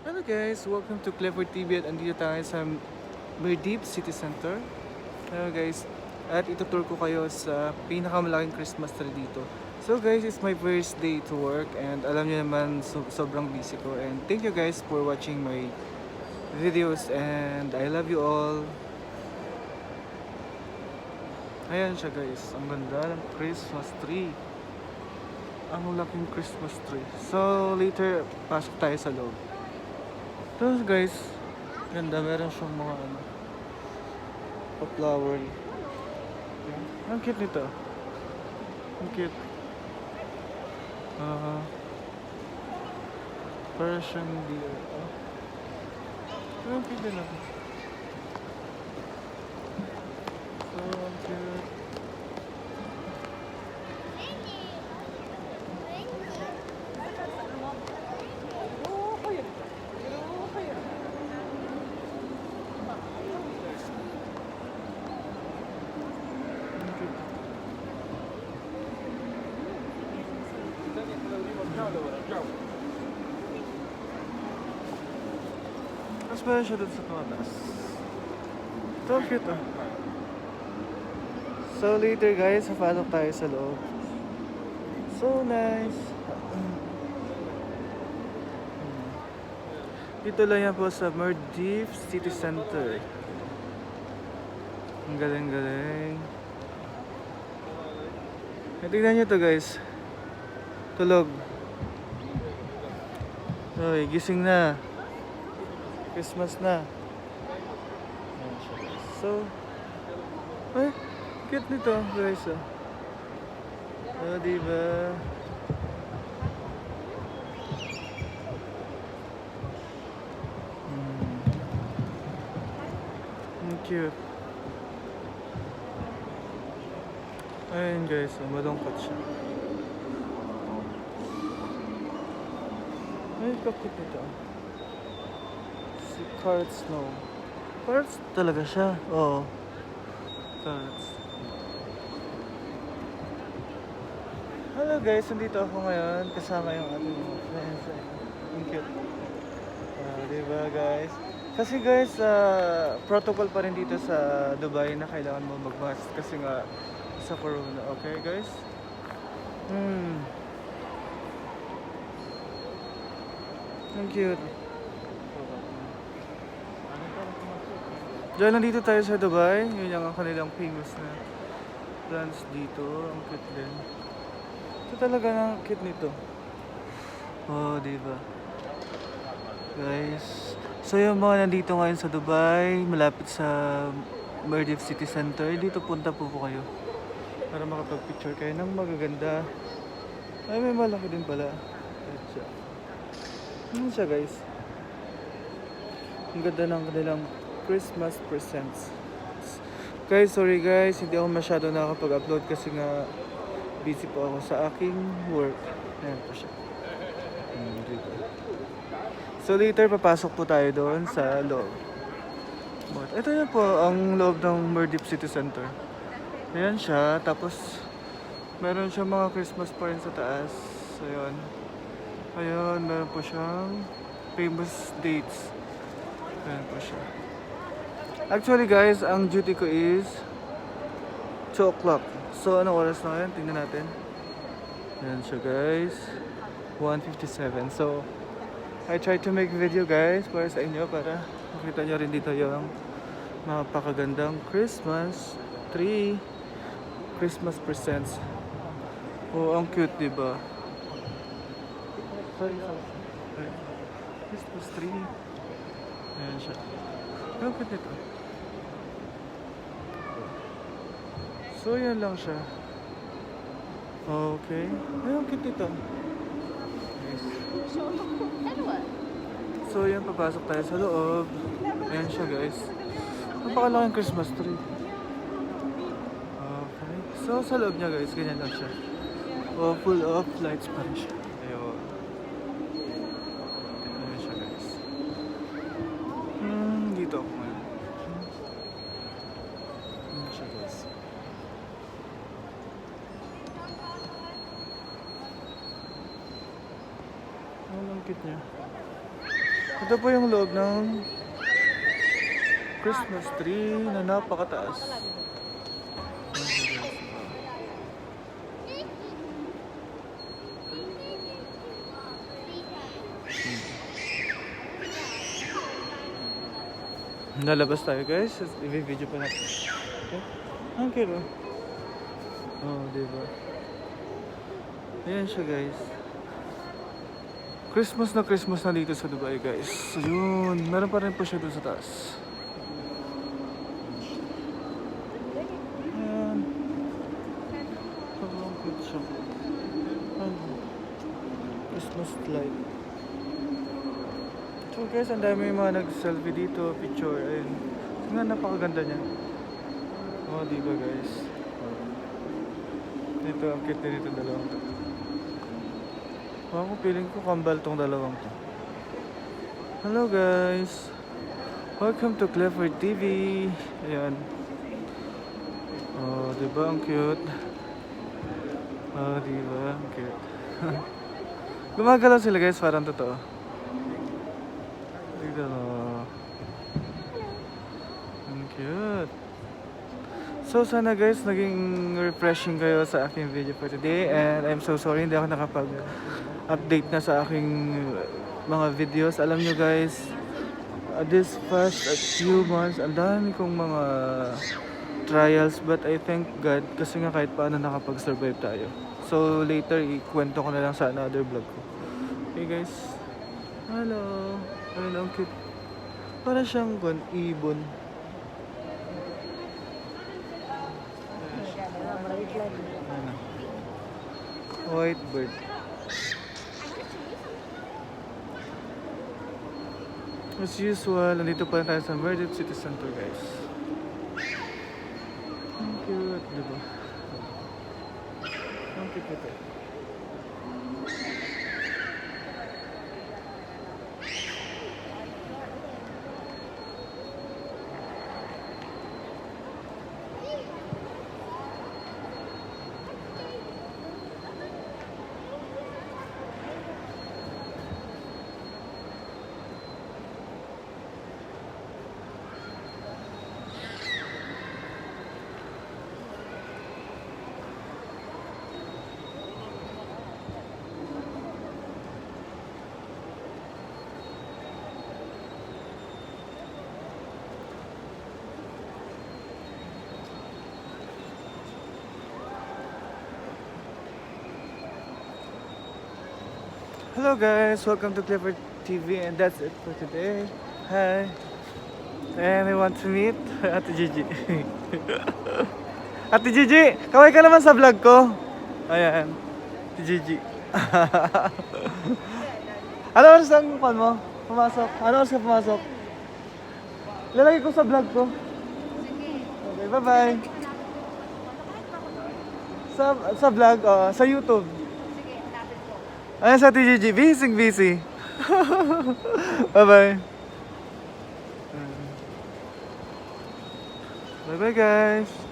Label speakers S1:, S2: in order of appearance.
S1: Hello guys, welcome to Clifford TV at andito tayo sa Maldives City Center. Hello guys, at itutour ko kayo sa pinakamalaking Christmas tree dito. So guys, it's my first day to work and alam niyo naman sobrang busy ko, and thank you guys for watching my videos and I love you all. Ayan siya guys, ang ganda ng Christmas tree. Ang laking Christmas tree. So later, pasok tayo sa loob. Tapos guys, ganda, meron siyang mga pa-flowery. Ang cute nito. Ang cute. Persian deer. Ang cute din ako. So, ang cute. Mas meron siya dun sa tumatas. Ito ang cute ah. So later guys, papasok tayo sa loob. So nice. Dito lang yan po sa Maldives City Center. Ang galing-galing. Tignan nyo to guys. Tulog. Oy, gising na. Christmas na. So, ay, cute nito guys. Diba? Cute. Ayun guys, malungkot siya. Ay, kakit nito. Si Carrot Snow. Carrots talaga siya. Oo. Carrots. Hello guys, nandito ako ngayon kasama yung ating friends. Ang cute. Diba guys? Kasi guys, protocol pa rin dito sa Dubai na kailangan mo mag-mask kasi nga sa corona. Okay guys? Ang cute. Diyan, nandito tayo sa Dubai. Yun yung kanilang famous na plants dito. Ang cute din. Ito talaga ang cute nito. Oh, diba? Guys. So yung mga nandito ngayon sa Dubai, malapit sa Maldives City Center, dito punta po kayo. Para makapag-picture kayo ng magaganda. Ay, may malaki din pala. Ayan siya. Ayan siya guys. Ang ganda ng kanilang Christmas presents. Guys, sorry guys, hindi ako masyado nakakapag-upload kasi nga busy po ako sa aking work. Ayan po siya. Dito. So later, papasok po tayo doon sa loob. But ito na po ang loob ng Maldives City Center. Ayan siya, tapos meron siya mga Christmas pa rin sa taas. Ayun. Ayun, meron po siyang famous dates. Ayan po siya. Actually guys, ang duty ko is 2 o'clock. So anong oras na ngayon? Tingnan natin. Ayan siya guys. 1:57. So I try to make video guys para sa inyo para makita nyo rin dito yung napakagandang Christmas tree. Christmas presents. Oh, ang cute, diba? Sorry. Christmas tree. Ayan siya. Ang cute nito. So, yan lang siya. Okay. Ay, ang cute nito. Yes. So, yan, papasok tayo sa loob. Ayan siya, guys. Napakalaking Christmas tree. Okay. So, sa loob niya, guys, ganyan lang siya. Oh, full of lights pa rin siya. Ayun. Ayan siya, guys. Dito ako ngayon. Ayan siya, guys. Ang cute niya. Ito po yung loob ng Christmas tree na napakataas. Lalabas tayo guys. I-video pa natin. Okay. Ang cute oh. Oh, diba? Ayan siya guys. Christmas na dito sa Dubai guys. So yun, meron pa rin po siya doon sa taas. Ayan. Sobrang cute siya. Ayan. Christmas light. So guys, ang dami yung mga nag-selfie dito, picture, ayun. So nga, napakaganda niya. Oh, diba guys? Dito, ang cute na dito dalawang to. Ako feeling ko kambal tong dalawang to. Hello guys! Welcome to Clifford TV! Ayan. Oh, diba ang cute? Oh, diba ang cute? Gumagalaw sila guys, parang totoo. Tignan mo. Ang cute. So sana guys, naging refreshing kayo sa aking video for today. And I'm so sorry, hindi ako nakapag-update na sa aking mga videos. Alam nyo guys, this past few months, ang dami kong mga trials. But I thank God kasi nga kahit paano nakapag-survive tayo. So later, ikwento ko na lang sa another vlog ko. Okay guys. Hello. Ayun, ang cute. Para siyang ibon. Ano? White bird. As usual, nandito pa rin tayo sa Merchant City Center guys. Ang cute, diba? Ang cute ito. Hello guys, welcome to Clifford TV and that's it for today. Hi. And I want to meet Ate Gigi. Ate Gigi, kaway ka naman sa vlog ko. Ayan, Ate Gigi. Ano oras ang call mo? Pumasok. Ano oras ka pumasok? Lalagay ko sa vlog ko. Okay, bye-bye. Sa vlog, sa YouTube. Ayan sa Ate Gigi, busy. Bye-bye. Bye-bye guys.